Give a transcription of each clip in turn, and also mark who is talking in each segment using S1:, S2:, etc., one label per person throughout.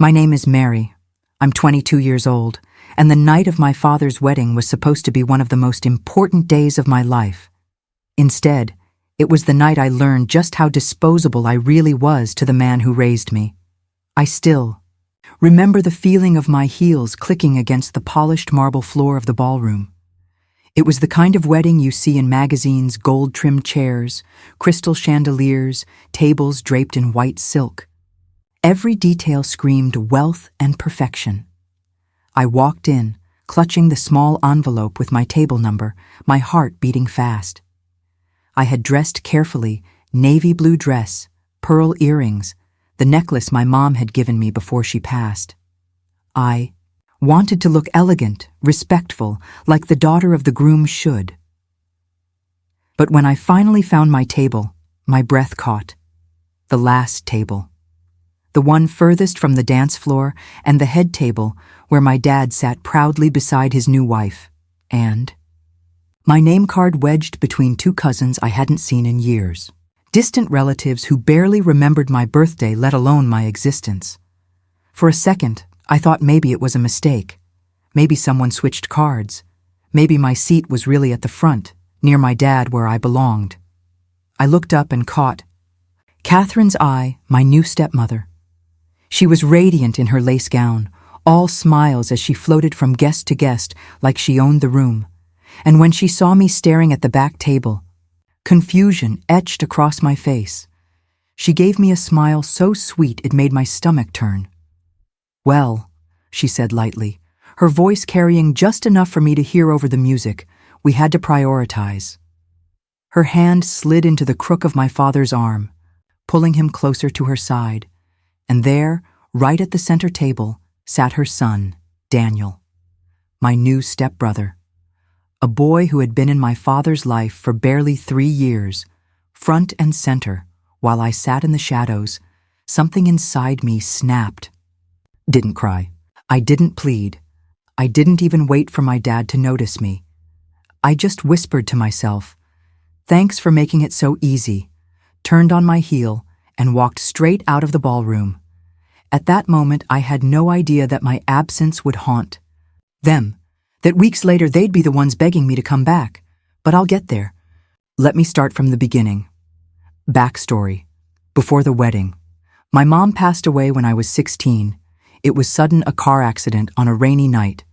S1: My name is Mary. I'm 22 years old, and the night of my father's wedding was supposed to be one of the most important days of my life. Instead, it was the night I learned just how disposable I really was to the man who raised me. I still remember the feeling of my heels clicking against the polished marble floor of the ballroom. It was the kind of wedding you see in magazines: gold-trimmed chairs, crystal chandeliers, tables draped in white silk. Every detail screamed wealth and perfection. I walked in, clutching the small envelope with my table number, my heart beating fast. I had dressed carefully: navy blue dress, pearl earrings, the necklace my mom had given me before she passed. I wanted to look elegant, respectful, like the daughter of the groom should. But when I finally found my table, my breath caught. The last table. The one furthest from the dance floor, and the head table where my dad sat proudly beside his new wife, and my name card wedged between two cousins I hadn't seen in years. Distant relatives who barely remembered my birthday, let alone my existence. For a second, I thought maybe it was a mistake. Maybe someone switched cards. Maybe my seat was really at the front, near my dad where I belonged. I looked up and caught Catherine's eye, my new stepmother. She was radiant in her lace gown, all smiles as she floated from guest to guest like she owned the room. And when she saw me staring at the back table, confusion etched across my face. She gave me a smile so sweet it made my stomach turn. "Well," she said lightly, her voice carrying just enough for me to hear over the music, "we had to prioritize." Her hand slid into the crook of my father's arm, pulling him closer to her side, and there, right at the center table, sat her son, Daniel, my new stepbrother. A boy who had been in my father's life for barely 3 years, front and center, while I sat in the shadows. Something inside me snapped. Didn't cry. I didn't plead. I didn't even wait for my dad to notice me. I just whispered to myself, "Thanks for making it so easy," turned on my heel, and walked straight out of the ballroom. At that moment, I had no idea that my absence would haunt them, that weeks later they'd be the ones begging me to come back. But I'll get there. Let me start from the beginning. Backstory. Before the wedding, my mom passed away when I was 16. It was sudden, a car accident on a rainy night.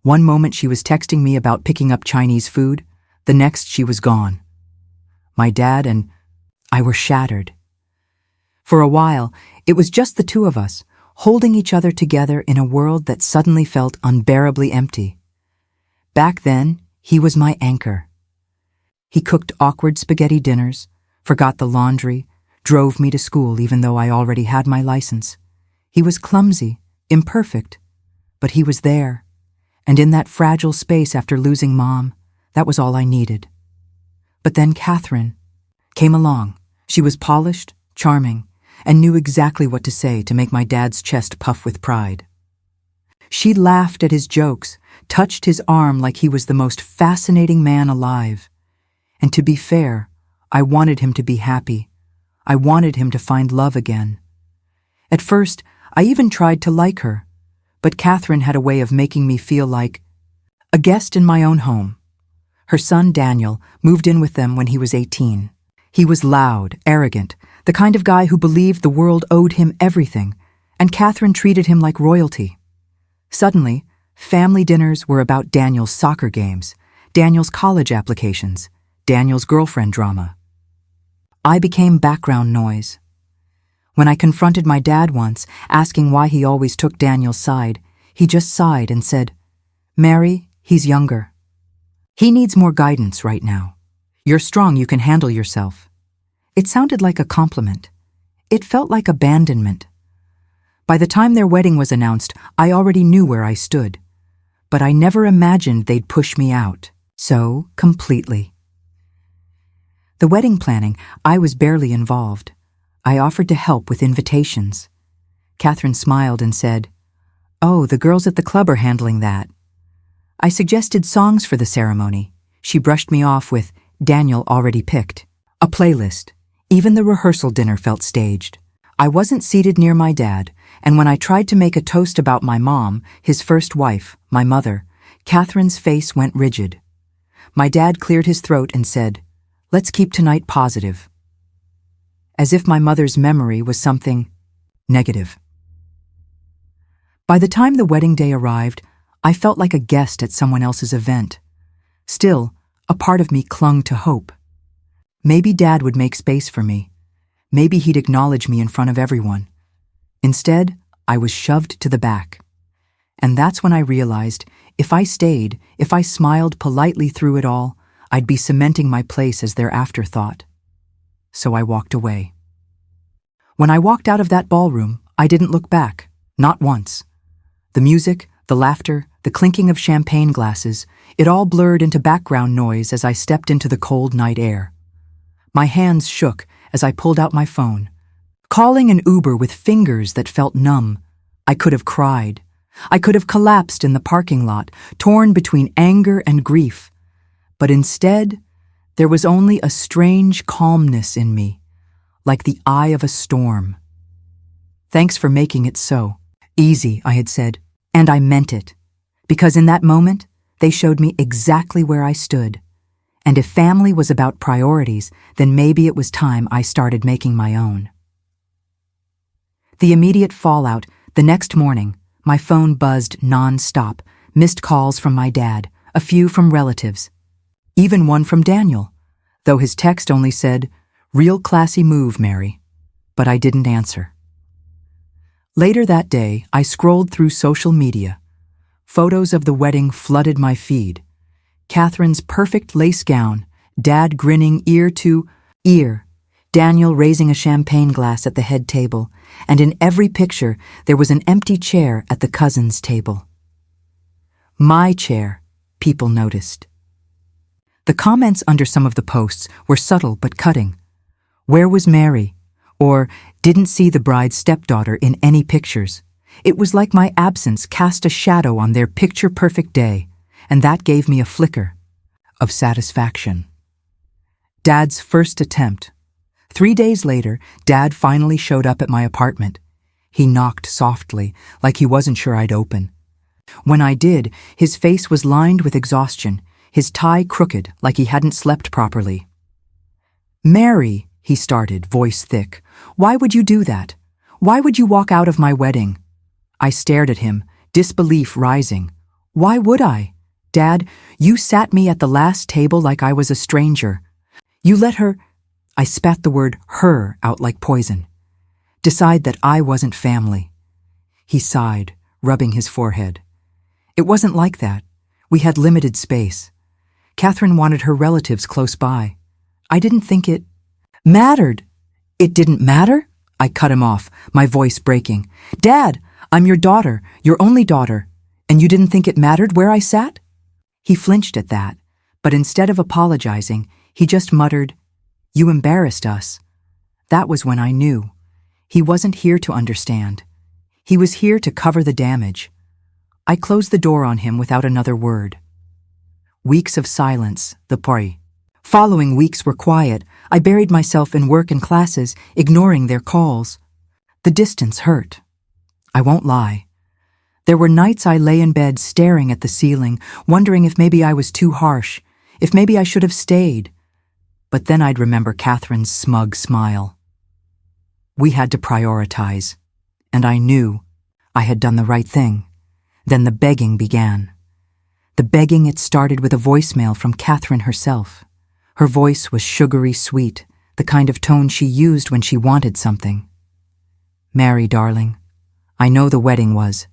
S1: One moment she was texting me about picking up Chinese food, the next she was gone. My dad and I were shattered. For a while, it was just the two of us, holding each other together in a world that suddenly felt unbearably empty. Back then, he was my anchor. He cooked awkward spaghetti dinners, forgot the laundry, drove me to school even though I already had my license. He was clumsy, imperfect, but he was there. And in that fragile space after losing Mom, that was all I needed. But then Catherine came along. She was polished, charming, and knew exactly what to say to make my dad's chest puff with pride. She laughed at his jokes, touched his arm like he was the most fascinating man alive. And to be fair, I wanted him to be happy. I wanted him to find love again. At first, I even tried to like her, but Catherine had a way of making me feel like a guest in my own home. Her son Daniel moved in with them when he was 18. He was loud, arrogant, the kind of guy who believed the world owed him everything, and Catherine treated him like royalty. Suddenly, family dinners were about Daniel's soccer games, Daniel's college applications, Daniel's girlfriend drama. I became background noise. When I confronted my dad once, asking why he always took Daniel's side, he just sighed and said, "Mary, he's younger. He needs more guidance right now. You're strong, you can handle yourself." It sounded like a compliment. It felt like abandonment. By the time their wedding was announced, I already knew where I stood. But I never imagined they'd push me out so completely. The wedding planning, I was barely involved. I offered to help with invitations. Catherine smiled and said, "Oh, the girls at the club are handling that." I suggested songs for the ceremony. She brushed me off with Daniel already picked. A playlist. Even the rehearsal dinner felt staged. I wasn't seated near my dad, and when I tried to make a toast about my mom, his first wife, my mother, Catherine's face went rigid. My dad cleared his throat and said, "Let's keep tonight positive." As if my mother's memory was something negative. By the time the wedding day arrived, I felt like a guest at someone else's event. Still, a part of me clung to hope. Maybe Dad would make space for me. Maybe he'd acknowledge me in front of everyone. Instead, I was shoved to the back. And that's when I realized, if I stayed, if I smiled politely through it all, I'd be cementing my place as their afterthought. So I walked away. When I walked out of that ballroom, I didn't look back, not once. The music, the laughter, the clinking of champagne glasses, it all blurred into background noise as I stepped into the cold night air. My hands shook as I pulled out my phone. Calling an Uber with fingers that felt numb, I could have cried. I could have collapsed in the parking lot, torn between anger and grief. But instead, there was only a strange calmness in me, like the eye of a storm. "Thanks for making it so easy," I had said, and I meant it. Because in that moment, they showed me exactly where I stood. And if family was about priorities, then maybe it was time I started making my own. The immediate fallout, the next morning, my phone buzzed non-stop, missed calls from my dad, a few from relatives. Even one from Daniel, though his text only said, "Real classy move, Mary." But I didn't answer. Later that day, I scrolled through social media. Photos of the wedding flooded my feed. Catherine's perfect lace gown, Dad grinning ear to ear, Daniel raising a champagne glass at the head table, and in every picture there was an empty chair at the cousins' table. My chair, people noticed. The comments under some of the posts were subtle but cutting. "Where was Mary?" Or "Didn't see the bride's stepdaughter in any pictures." It was like my absence cast a shadow on their picture-perfect day, and that gave me a flicker of satisfaction. Dad's first attempt. 3 days later, Dad finally showed up at my apartment. He knocked softly, like he wasn't sure I'd open. When I did, his face was lined with exhaustion, his tie crooked like he hadn't slept properly. "Mary," he started, voice thick, "why would you do that? Why would you walk out of my wedding?" I stared at him, disbelief rising. "Why would I? Dad, you sat me at the last table like I was a stranger. You let her—" I spat the word "her" out like poison. "Decide that I wasn't family." He sighed, rubbing his forehead. "It wasn't like that. We had limited space. Catherine wanted her relatives close by. I didn't think it mattered." "It didn't matter?" I cut him off, my voice breaking. "Dad, I'm your daughter, your only daughter, and you didn't think it mattered where I sat?" He flinched at that, but instead of apologizing, he just muttered, "You embarrassed us." That was when I knew. He wasn't here to understand. He was here to cover the damage. I closed the door on him without another word. Weeks of silence, the party. Following weeks were quiet. I buried myself in work and classes, ignoring their calls. The distance hurt. I won't lie. There were nights I lay in bed staring at the ceiling, wondering if maybe I was too harsh, if maybe I should have stayed. But then I'd remember Catherine's smug smile. We had to prioritize, and I knew I had done the right thing. Then the begging began. The begging, it started with a voicemail from Catherine herself. Her voice was sugary sweet, the kind of tone she used when she wanted something. "Mary, darling, I know the wedding was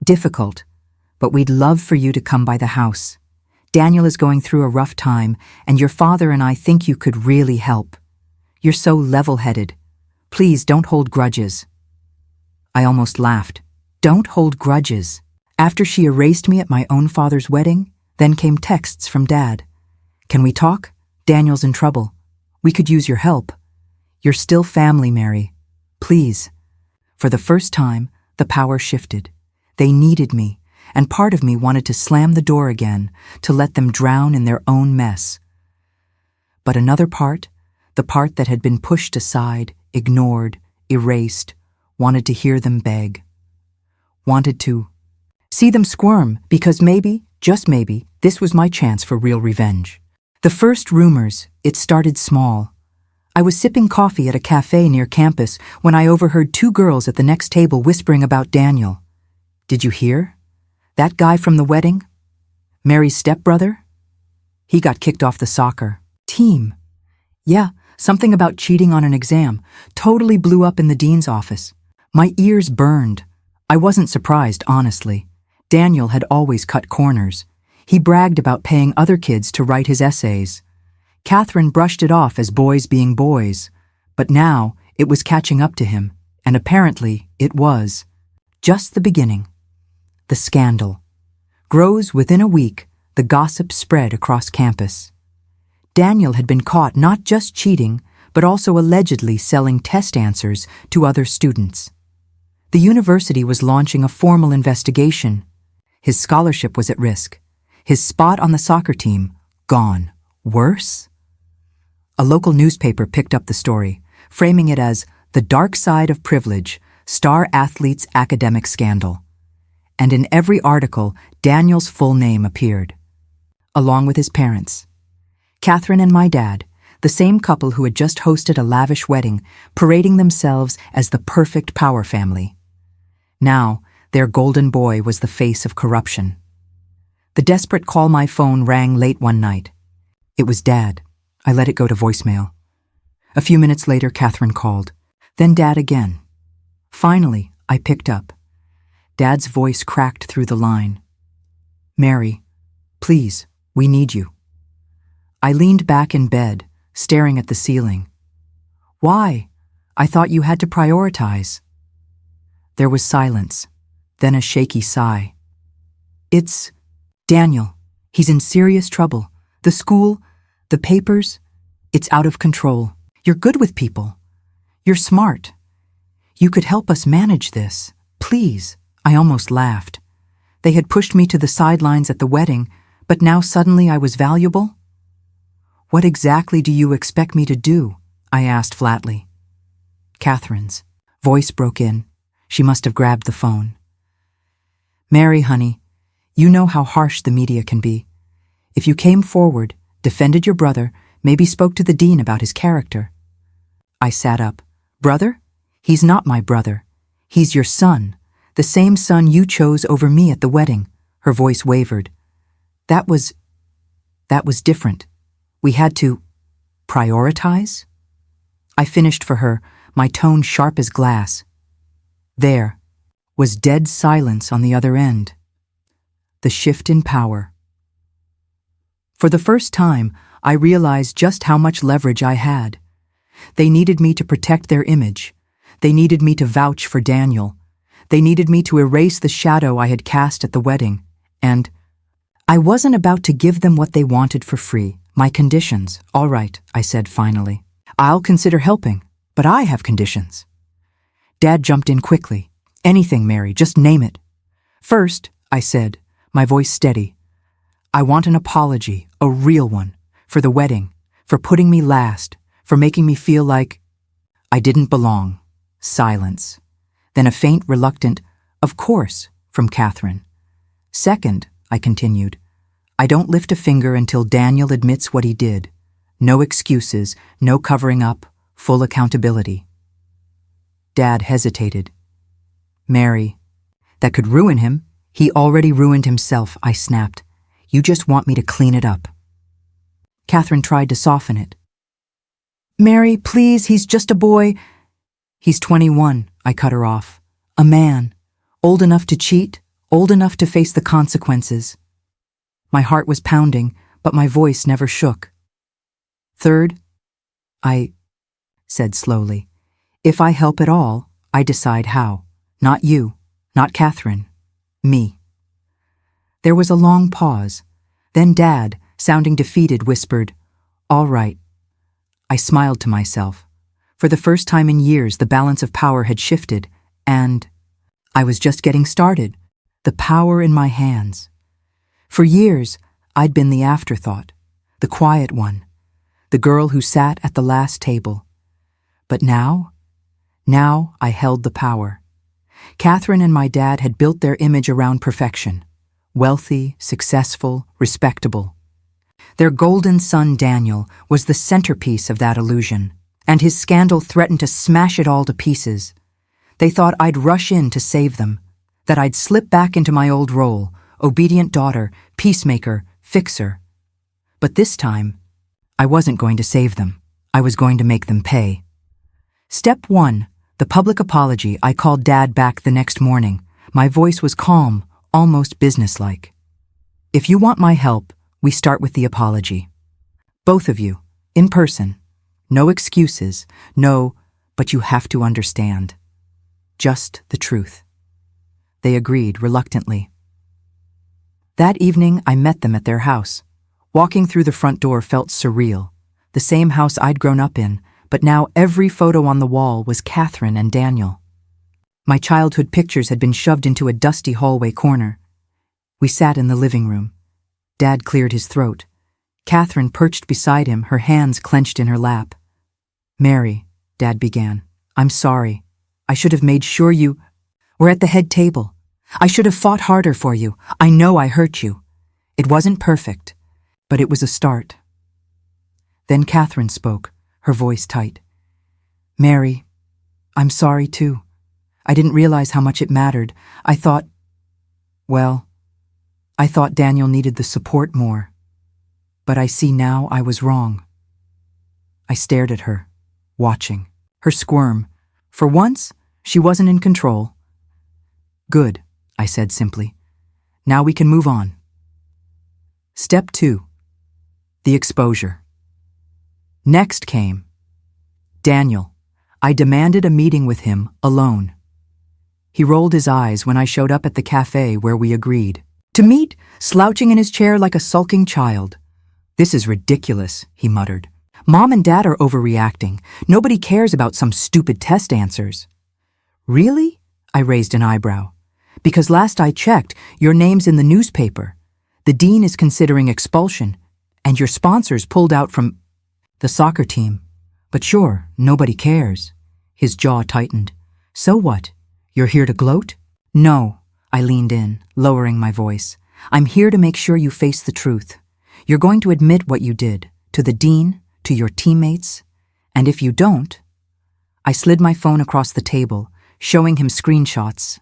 S1: difficult, but we'd love for you to come by the house. Daniel is going through a rough time, and your father and I think you could really help. You're so level-headed. Please don't hold grudges." I almost laughed. Don't hold grudges. After she erased me at my own father's wedding, then came texts from Dad. "Can we talk? Daniel's in trouble. We could use your help. You're still family, Mary. Please." For the first time, the power shifted. They needed me, and part of me wanted to slam the door again, to let them drown in their own mess. But another part, the part that had been pushed aside, ignored, erased, wanted to hear them beg, wanted to see them squirm because maybe, just maybe, this was my chance for real revenge. The first rumors, it started small. I was sipping coffee at a cafe near campus when I overheard two girls at the next table whispering about Daniel. Did you hear? That guy from the wedding? Mary's stepbrother? He got kicked off the soccer team. Yeah, something about cheating on an exam. Totally blew up in the dean's office. My ears burned. I wasn't surprised, honestly. Daniel had always cut corners. He bragged about paying other kids to write his essays. Catherine brushed it off as boys being boys. But now it was catching up to him, and apparently it was. Just the beginning. The scandal. Grows within a week, the gossip spread across campus. Daniel had been caught not just cheating, but also allegedly selling test answers to other students. The university was launching a formal investigation. His scholarship was at risk. His spot on the soccer team, gone. Worse? A local newspaper picked up the story, framing it as the dark side of privilege, star athlete's academic scandal. And in every article, Daniel's full name appeared, along with his parents. Catherine and my dad, the same couple who had just hosted a lavish wedding, parading themselves as the perfect power family. Now, their golden boy was the face of corruption. The desperate call my phone rang late one night. It was Dad. I let it go to voicemail. A few minutes later, Catherine called. Then Dad again. Finally, I picked up. Dad's voice cracked through the line. Mary, please, we need you. I leaned back in bed, staring at the ceiling. Why? I thought you had to prioritize. There was silence, then a shaky sigh. It's Daniel. He's in serious trouble. The school, the papers, it's out of control. You're good with people. You're smart. You could help us manage this. Please. I almost laughed. They had pushed me to the sidelines at the wedding, but now suddenly I was valuable? What exactly do you expect me to do? I asked flatly. Catherine's voice broke in. She must have grabbed the phone. Mary, honey, you know how harsh the media can be. If you came forward, defended your brother, maybe spoke to the dean about his character. I sat up. Brother? He's not my brother. He's your son, the same son you chose over me at the wedding. Her voice wavered. That was different. We had to prioritize? I finished for her, my tone sharp as glass. There was dead silence on the other end. The shift in power. For the first time, I realized just how much leverage I had. They needed me to protect their image. They needed me to vouch for Daniel. They needed me to erase the shadow I had cast at the wedding. And I wasn't about to give them what they wanted for free. My conditions. All right, I said finally. I'll consider helping, but I have conditions. Dad jumped in quickly. Anything, Mary, just name it. First, I said, my voice steady, I want an apology, a real one, for the wedding, for putting me last, for making me feel like I didn't belong. Silence. Then a faint, reluctant, of course, from Catherine. Second, I continued, I don't lift a finger until Daniel admits what he did. No excuses, no covering up, full accountability. Dad hesitated. Mary, that could ruin him. He already ruined himself, I snapped. You just want me to clean it up. Catherine tried to soften it. Mary, please, he's just a boy. He's 21, I cut her off. A man, old enough to cheat, old enough to face the consequences. My heart was pounding, but my voice never shook. Third, I said slowly, if I help at all, I decide how. Not you, not Catherine, me. There was a long pause. Then Dad, sounding defeated, whispered, all right. I smiled to myself. For the first time in years, the balance of power had shifted, and I was just getting started, the power in my hands. For years, I'd been the afterthought, the quiet one, the girl who sat at the last table. But now Now I held the power. Catherine and my dad had built their image around perfection. Wealthy, successful, respectable. Their golden son Daniel was the centerpiece of that illusion, and his scandal threatened to smash it all to pieces. They thought I'd rush in to save them, that I'd slip back into my old role, obedient daughter, peacemaker, fixer. But this time, I wasn't going to save them. I was going to make them pay. Step 1, the public apology. I called Dad back the next morning. My voice was calm, almost businesslike. If you want my help, we start with the apology. Both of you, in person. No excuses, no, but you have to understand. Just the truth. They agreed reluctantly. That evening, I met them at their house. Walking through the front door felt surreal. The same house I'd grown up in, but now every photo on the wall was Catherine and Daniel. My childhood pictures had been shoved into a dusty hallway corner. We sat in the living room. Dad cleared his throat. Catherine perched beside him, her hands clenched in her lap. "Mary," Dad began, "I'm sorry. I should have made sure you were at the head table. I should have fought harder for you. I know I hurt you. It wasn't perfect, but it was a start." Then Catherine spoke, her voice tight. "Mary, I'm sorry too. I didn't realize how much it mattered. I thought Daniel needed the support more. But I see now I was wrong." I stared at her, watching, her squirm. For once, she wasn't in control. "Good," I said simply. "Now we can move on." Step 2. The exposure. Next came Daniel. I demanded a meeting with him alone. He rolled his eyes when I showed up at the cafe where we agreed. To meet, slouching in his chair like a sulking child. "This is ridiculous," he muttered. "Mom and Dad are overreacting. Nobody cares about some stupid test answers." "Really?" I raised an eyebrow. "Because last I checked, your name's in the newspaper. The dean is considering expulsion, and your sponsors pulled out from the soccer team. But sure, nobody cares." His jaw tightened. "So what? You're here to gloat?" "No," I leaned in, lowering my voice. "I'm here to make sure you face the truth. You're going to admit what you did, to the dean, to your teammates, and if you don't..." I slid my phone across the table, showing him screenshots.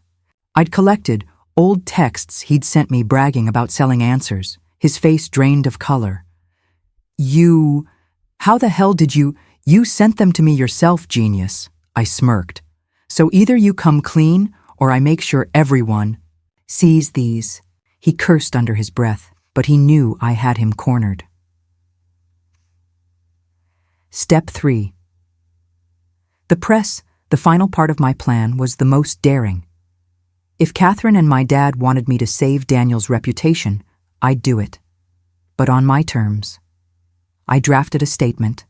S1: I'd collected old texts he'd sent me bragging about selling answers, his face drained of color. How the hell did you sent them to me yourself, genius," I smirked. "So either you come clean, or I make sure everyone sees these." He cursed under his breath, but he knew I had him cornered. Step 3. The press, the final part of my plan, was the most daring. If Catherine and my dad wanted me to save Daniel's reputation, I'd do it. But on my terms. I drafted a statement.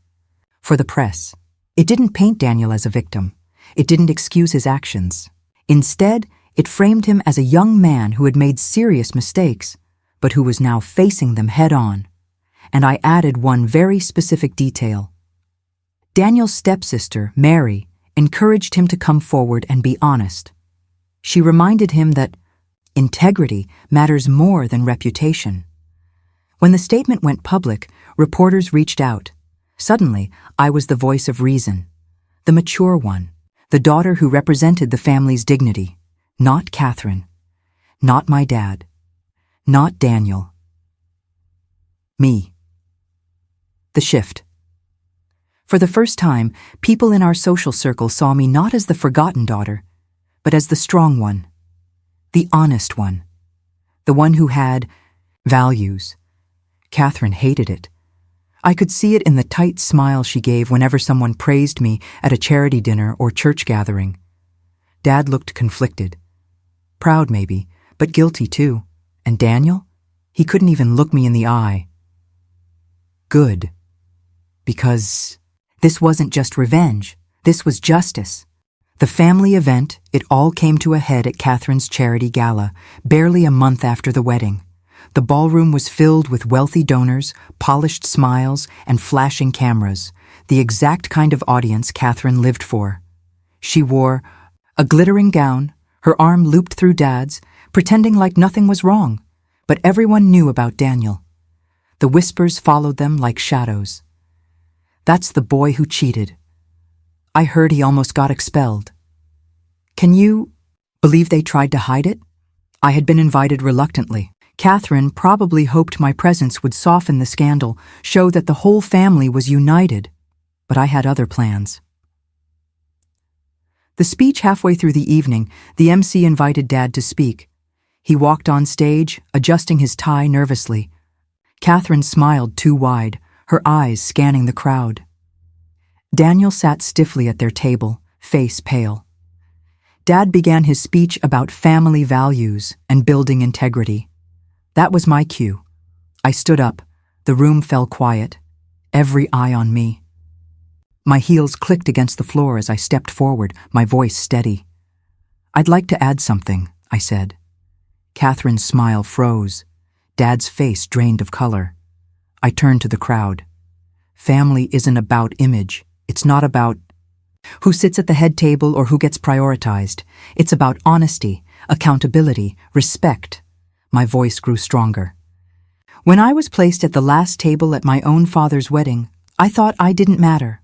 S1: For the press. It didn't paint Daniel as a victim. It didn't excuse his actions. Instead, it framed him as a young man who had made serious mistakes, but who was now facing them head-on. And I added one very specific detail. Daniel's stepsister, Mary, encouraged him to come forward and be honest. She reminded him that integrity matters more than reputation. When the statement went public, reporters reached out. Suddenly, I was the voice of reason, the mature one, the daughter who represented the family's dignity. Not Catherine, not my dad, not Daniel. Me. The shift. For the first time, people in our social circle saw me not as the forgotten daughter, but as the strong one, the honest one, the one who had values. Catherine hated it. I could see it in the tight smile she gave whenever someone praised me at a charity dinner or church gathering. Dad looked conflicted. Proud, maybe, but guilty too. And Daniel? He couldn't even look me in the eye. Good. Because this wasn't just revenge. This was justice. The family event, it all came to a head at Catherine's charity gala, barely a month after the wedding. The ballroom was filled with wealthy donors, polished smiles, and flashing cameras, the exact kind of audience Catherine lived for. She wore a glittering gown, her arm looped through Dad's, pretending like nothing was wrong. But everyone knew about Daniel. The whispers followed them like shadows. That's the boy who cheated. I heard he almost got expelled. Can you believe they tried to hide it? I had been invited reluctantly. Catherine probably hoped my presence would soften the scandal, show that the whole family was united. But I had other plans. The speech halfway through the evening, the MC invited Dad to speak. He walked on stage, adjusting his tie nervously. Catherine smiled too wide, her eyes scanning the crowd. Daniel sat stiffly at their table, face pale. Dad began his speech about family values and building integrity. That was my cue. I stood up. The room fell quiet, every eye on me. My heels clicked against the floor as I stepped forward, my voice steady. "I'd like to add something," I said. Catherine's smile froze. Dad's face drained of color. I turned to the crowd. Family isn't about image. It's not about who sits at the head table or who gets prioritized. It's about honesty, accountability, respect. My voice grew stronger. When I was placed at the last table at my own father's wedding, I thought I didn't matter.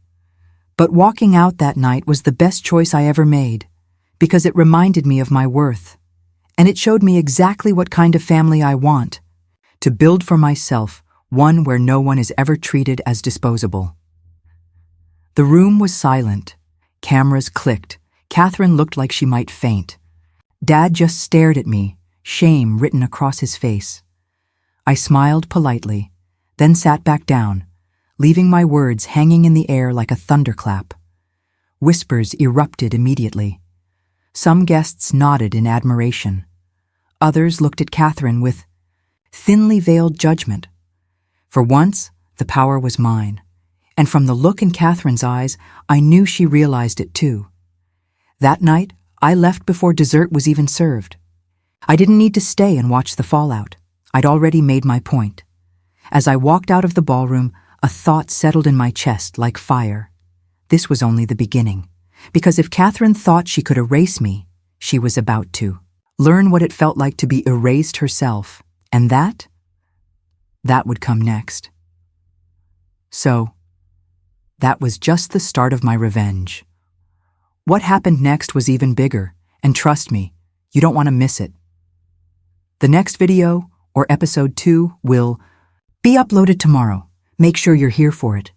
S1: But walking out that night was the best choice I ever made, because it reminded me of my worth. And it showed me exactly what kind of family I want, to build for myself, one where no one is ever treated as disposable. The room was silent. Cameras clicked. Catherine looked like she might faint. Dad just stared at me, shame written across his face. I smiled politely, then sat back down, leaving my words hanging in the air like a thunderclap. Whispers erupted immediately. Some guests nodded in admiration. Others looked at Catherine with thinly veiled judgment. For once, the power was mine, and from the look in Catherine's eyes, I knew she realized it too. That night, I left before dessert was even served. I didn't need to stay and watch the fallout. I'd already made my point. As I walked out of the ballroom, a thought settled in my chest like fire. This was only the beginning, because if Catherine thought she could erase me, she was about to. Learn what it felt like to be erased herself, and that would come next. So, that was just the start of my revenge. What happened next was even bigger, and trust me, you don't want to miss it. The next video, or episode 2, will be uploaded tomorrow. Make sure you're here for it.